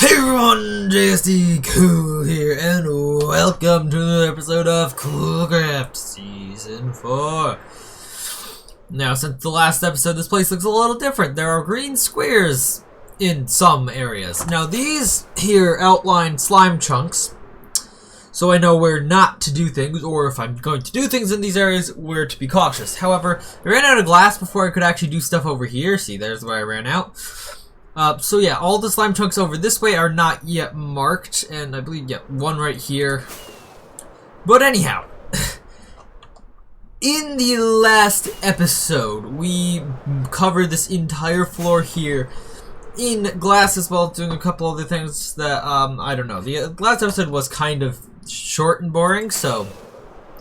Hey everyone, JSD Cool here, and welcome to another episode of Coolcraft Season 4. Now, since the last episode, this place looks a little different. There are green squares in some areas. Now, these here outline slime chunks, so I know where not to do things, or if I'm going to do things in these areas, where to be cautious. However, I ran out of glass before I could actually do stuff over here. See, there's where I ran out. So yeah, all the slime chunks over this way are not yet marked, and I believe, yeah, one right here. But anyhow, in the last episode, we covered this entire floor here in glass, as well as doing a couple other things that, I don't know. The last episode was kind of short and boring, so,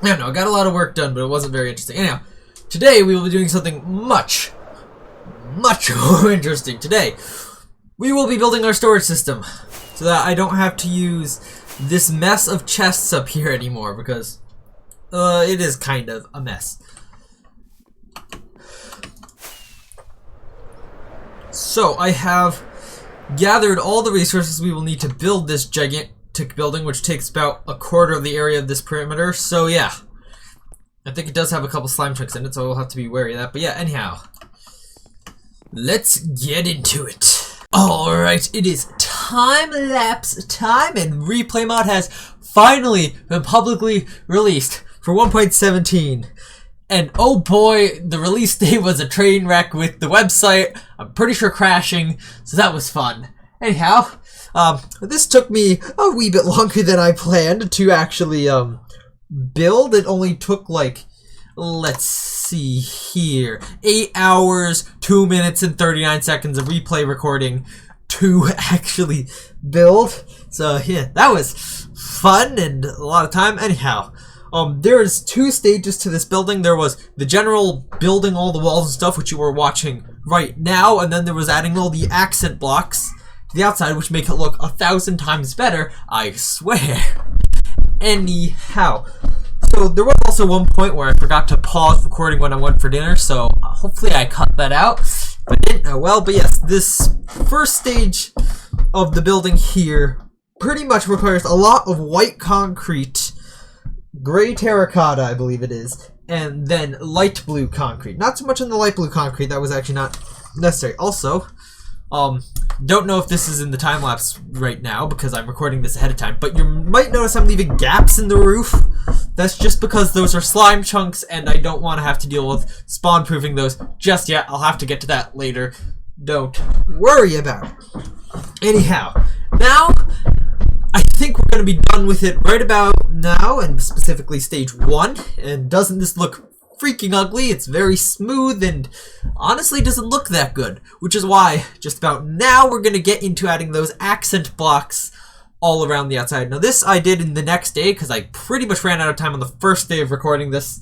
I don't know, I got a lot of work done, but it wasn't very interesting. Anyhow, today we will be doing something much more interesting. Today, we will be building our storage system so that I don't have to use this mess of chests up here anymore, because it is kind of a mess. So I have gathered all the resources we will need to build this gigantic building, which takes about a quarter of the area of this perimeter. So yeah, I think it does have a couple slime chunks in it, so we'll have to be wary of that. But yeah, anyhow, let's get into it. Alright, it is time-lapse time, and replay mod has finally been publicly released for 1.17. And oh boy, the release date was a train wreck with the website, I'm pretty sure crashing, so that was fun. Anyhow, this took me a wee bit longer than I planned to actually build. It only took like, let's see here, 8 hours, 2 minutes and 39 seconds of replay recording to actually build. So yeah, that was fun and a lot of time. Anyhow, there's 2 stages to this building. There was the general building all the walls and stuff, which you are watching right now, and then there was adding all the accent blocks to the outside, which make it look 1,000 times better, I swear. Anyhow, so there was also one point where I forgot to pause recording when I went for dinner, so hopefully I cut that out. But I didn't. Well, but yes, this first stage of the building here pretty much requires a lot of white concrete, gray terracotta, I believe it is, and then light blue concrete. Not so much in the light blue concrete, that was actually not necessary. Also, don't know if this is in the time lapse right now because I'm recording this ahead of time, but you might notice I'm leaving gaps in the roof. That's just because those are slime chunks and I don't want to have to deal with spawn proofing those just yet. I'll have to get to that later. Don't worry about it. Anyhow, now I think we're going to be done with it right about now, and specifically stage 1. And doesn't this look freaking ugly? It's very smooth and honestly doesn't look that good, which is why just about now we're going to get into adding those accent blocks all around the outside. Now this I did in the next day because I pretty much ran out of time on the first day of recording this,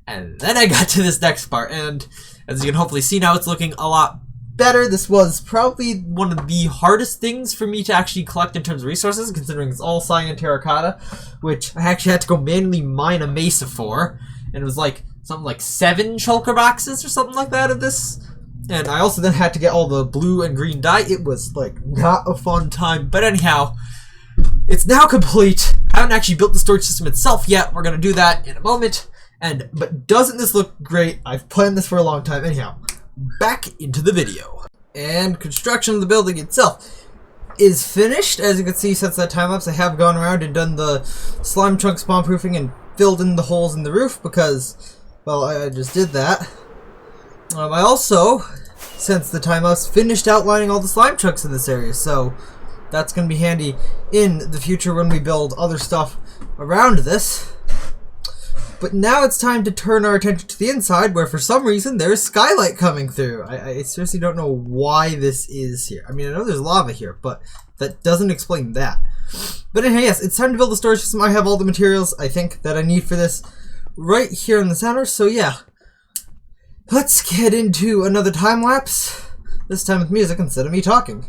and then I got to this next part, and as you can hopefully see now, it's looking a lot better. This was probably one of the hardest things for me to actually collect in terms of resources, considering it's all cyan terracotta, which I actually had to go manually mine a mesa for, and it was like something like 7 shulker boxes or something like that of this. And I also then had to get all the blue and green dye. It was like not a fun time. But anyhow, it's now complete. I haven't actually built the storage system itself yet. We're gonna do that in a moment. But doesn't this look great? I've planned this for a long time. Anyhow, back into the video. And construction of the building itself is finished. As you can see, since that time lapse, I have gone around and done the slime chunk spawn proofing and filled in the holes in the roof because, well, I just did that. I also, since the time lapse, finished outlining all the slime chunks in this area, so that's going to be handy in the future when we build other stuff around this. But now it's time to turn our attention to the inside, where for some reason there's skylight coming through. I seriously don't know why this is here. I mean, I know there's lava here, but that doesn't explain that. But anyway, yes, it's time to build the storage system. I have all the materials, I think, that I need for this right here in the center. So yeah, let's get into another time lapse, this time with music instead of me talking.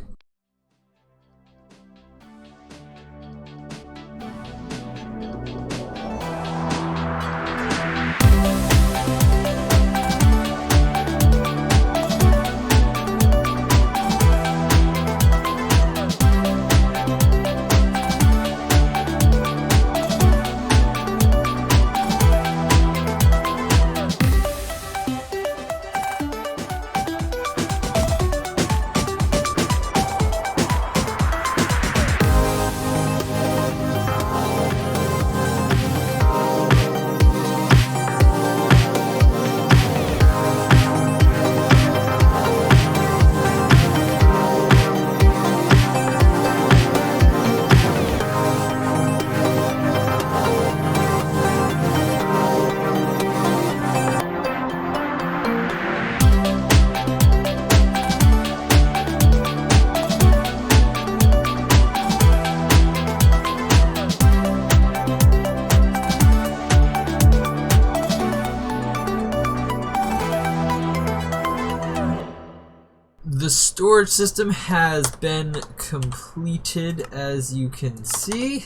storage system has been completed, as you can see.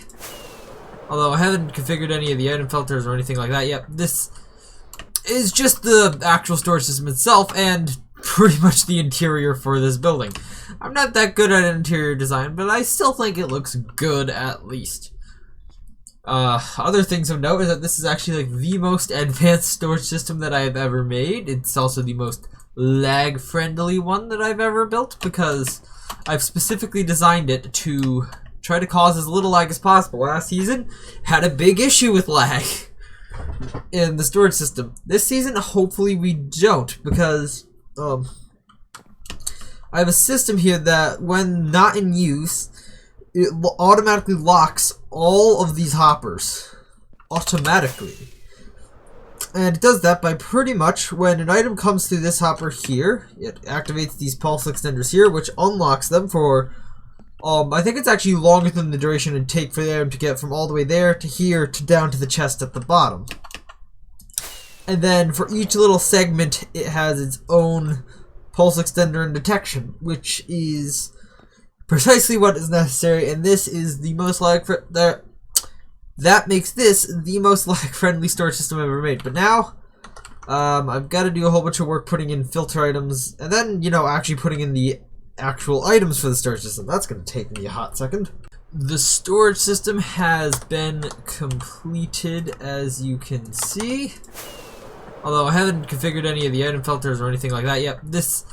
Although I haven't configured any of the item filters or anything like that yet. This is just the actual storage system itself and pretty much the interior for this building. I'm not that good at interior design, but I still think it looks good at least. Other things of note is that this is actually like the most advanced storage system that I've ever made. It's also the most lag-friendly one that I've ever built because I've specifically designed it to try to cause as little lag as possible. Last season had a big issue with lag in the storage system. This season, hopefully we don't, because I have a system here that when not in use, it automatically locks all of these hoppers automatically. And it does that by pretty much when an item comes through this hopper here, it activates these pulse extenders here, which unlocks them for I think it's actually longer than the duration it'd take for them to get from all the way there to here to down to the chest at the bottom. And then for each little segment, it has its own pulse extender and detection, which is precisely what is necessary. And this is the most that makes this the most lag-friendly storage system I've ever made. But now, I've got to do a whole bunch of work putting in filter items, and then, you know, actually putting in the actual items for the storage system. That's going to take me a hot second. The storage system has been completed, as you can see. Although I haven't configured any of the item filters or anything like that yet. This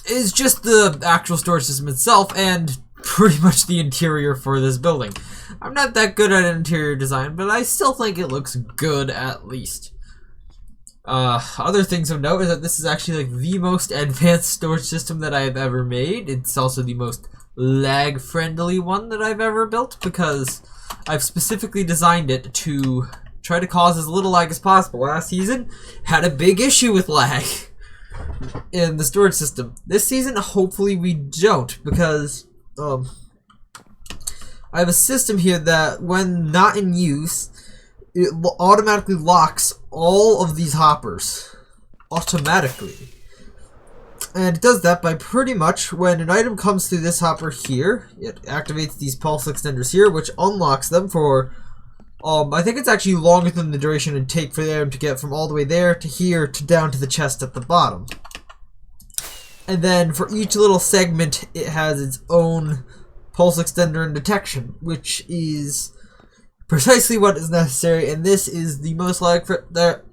is just the actual storage system itself and pretty much the interior for this building. I'm not that good at interior design, but I still think it looks good at least. Other things of note is that this is actually like the most advanced storage system that I've ever made. It's also the most lag-friendly one that I've ever built because I've specifically designed it to try to cause as little lag as possible. Last season had a big issue with lag in the storage system. This season, hopefully we don't, because I have a system here that when not in use, it automatically locks all of these hoppers automatically. And it does that by pretty much when an item comes through this hopper here, it activates these pulse extenders here, which unlocks them for I think it's actually longer than the duration it'd take for them to get from all the way there to here to down to the chest at the bottom. And then for each little segment, it has its own pulse extender and detection, which is precisely what is necessary. And this is the most that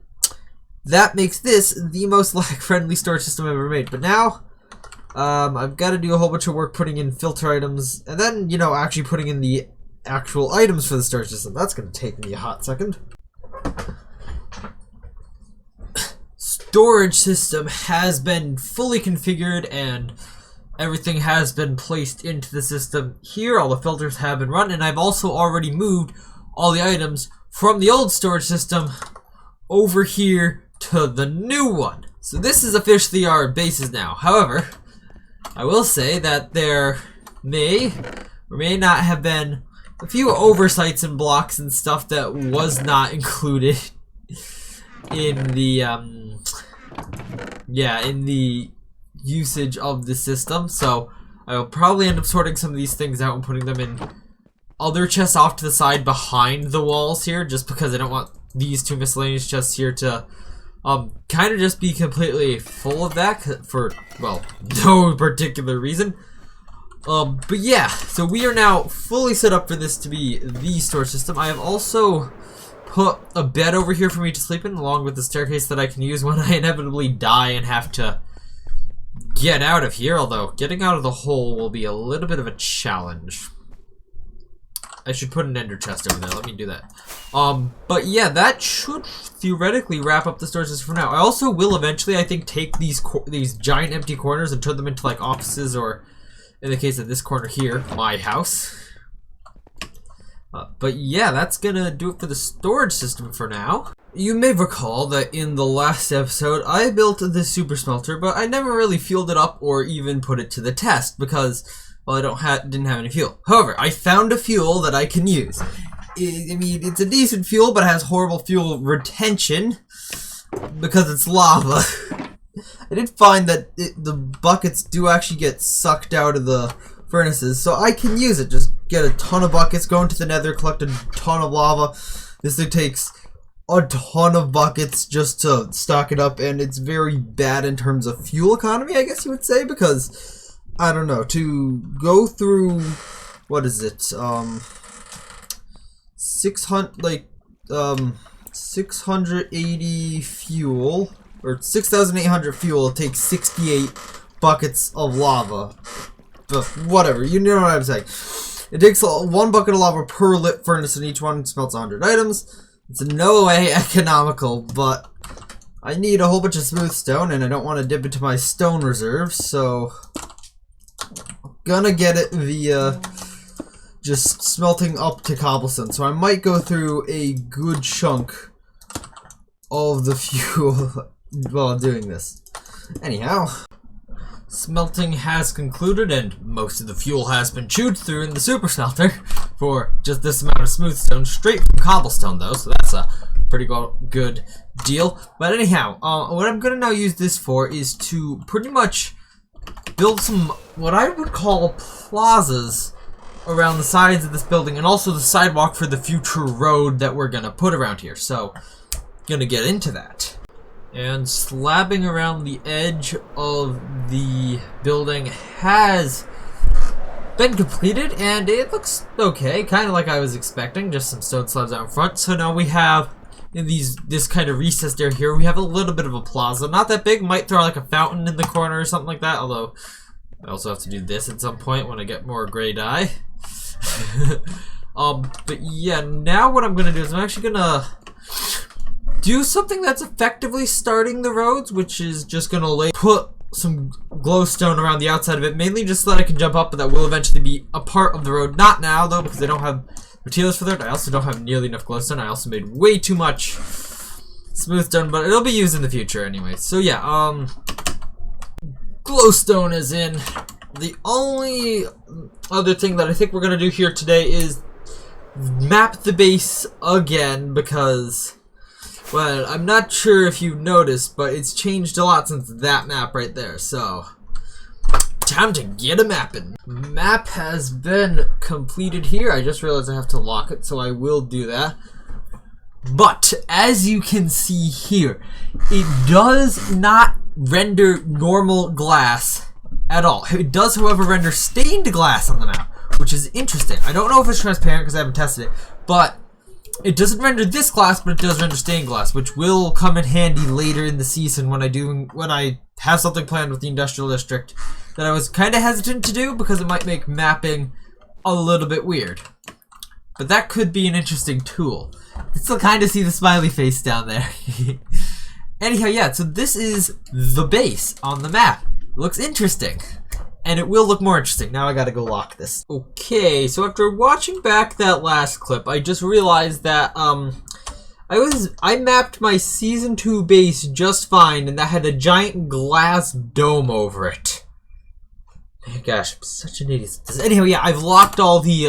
makes this the most lag-friendly storage system I've ever made. But now, I've got to do a whole bunch of work putting in filter items, and then, you know, actually putting in the actual items for the storage system. That's going to take me a hot second. Storage system has been fully configured and everything has been placed into the system here. All the filters have been run, and I've also already moved all the items from the old storage system over here to the new one. So this is officially our bases now. However, I will say that there may or may not have been a few oversights and blocks and stuff that was not included in the in the usage of the system. So I will probably end up sorting some of these things out and putting them in other chests off to the side behind the walls here, just because I don't want these two miscellaneous chests here to kind of just be completely full of that for, well, no particular reason. But yeah, so we are now fully set up for this to be the storage system. I have also put a bed over here for me to sleep in, along with the staircase that I can use when I inevitably die and have to get out of here, although getting out of the hole will be a little bit of a challenge. I should put an ender chest over there. Let me do that. But yeah, that should theoretically wrap up the storage system for now. I also will eventually, I think, take these giant empty corners and turn them into like offices, or in the case of this corner here, my house. But yeah, that's gonna do it for the storage system for now. You may recall that in the last episode, I built this super smelter, but I never really fueled it up or even put it to the test because, well, I didn't have any fuel. However, I found a fuel that I can use. I mean, it's a decent fuel, but it has horrible fuel retention because it's lava. I did find that the buckets do actually get sucked out of the furnaces, so I can use it. Just get a ton of buckets, go into the nether, collect a ton of lava. This thing takes a ton of buckets just to stock it up, and it's very bad in terms of fuel economy, I guess you would say, because, I don't know, to go through, what is it, 680 fuel, or 6,800 fuel, it takes 68 buckets of lava. But whatever, you know what I'm saying. It takes 1 bucket of lava per lit furnace, and each one smelts 100 items. It's in no way economical, but I need a whole bunch of smooth stone, and I don't want to dip into my stone reserves, so I'm gonna get it via just smelting up to cobblestone. So I might go through a good chunk of the fuel while doing this. Anyhow, smelting has concluded, and most of the fuel has been chewed through in the super smelter for just this amount of smooth stone, straight from cobblestone though, so that's a pretty good deal. But anyhow, what I'm gonna now use this for is to pretty much build some, what I would call plazas around the sides of this building, and also the sidewalk for the future road that we're gonna put around here. So, gonna get into that. And slabbing around the edge of the building has been completed, and it looks okay, kind of like I was expecting, just some stone slabs out in front. So now we have, in this kind of recessed area here, we have a little bit of a plaza. Not that big, might throw like a fountain in the corner or something like that, although I also have to do this at some point when I get more gray dye. But yeah, now what I'm gonna do is I'm actually gonna do something that's effectively starting the roads, which is just gonna put some glowstone around the outside of it, mainly just so that I can jump up, but that will eventually be a part of the road. Not now though, because I don't have materials for that. I also don't have nearly enough glowstone. I also made way too much smooth stone, but it'll be used in the future anyway. So yeah, glowstone is in. The only other thing that I think we're gonna do here today is map the base again, because, well, I'm not sure if you've noticed, but it's changed a lot since that map right there, so time to get a mapping. Map has been completed here. I just realized I have to lock it, so I will do that. But as you can see here, it does not render normal glass at all. It does, however, render stained glass on the map, which is interesting. I don't know if it's transparent because I haven't tested it, but it doesn't render this glass, but it does render stained glass, which will come in handy later in the season when I have something planned with the industrial district that I was kind of hesitant to do because it might make mapping a little bit weird. But that could be an interesting tool. You can still kind of see the smiley face down there. Anyhow, yeah, so this is the base on the map. It looks interesting. And it will look more interesting. Now I gotta go lock this. Okay, so after watching back that last clip, I just realized that I mapped my Season 2 base just fine, and that had a giant glass dome over it. Gosh, I'm such an idiot. Anyhow, yeah, I've locked all the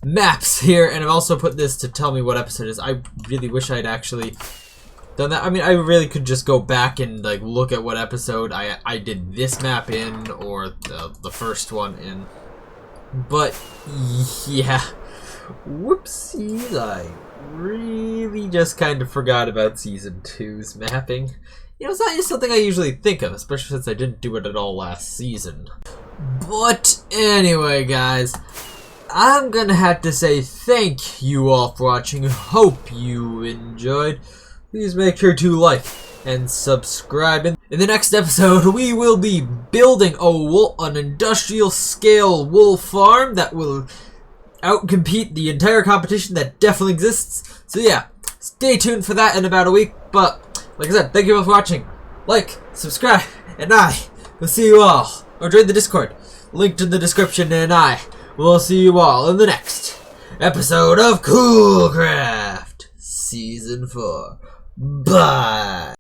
maps here, and I've also put this to tell me what episode it is. I really wish I'd actually done that. I mean, I really could just go back and like look at what episode I did this map in, or the first one in. But yeah, whoopsies, I really just kind of forgot about Season 2's mapping. You know, it's not just something I usually think of, especially since I didn't do it at all last season. But anyway, guys, I'm gonna have to say thank you all for watching. Hope you enjoyed. Please make sure to like and subscribe. In the next episode, we will be building an industrial scale wool farm that will outcompete the entire competition that definitely exists. So yeah, stay tuned for that in about a week. But like I said, thank you all for watching. Like, subscribe, and I will see you all. Or join the Discord, linked in the description, and I will see you all in the next episode of Coolcraft Season 4. Bye!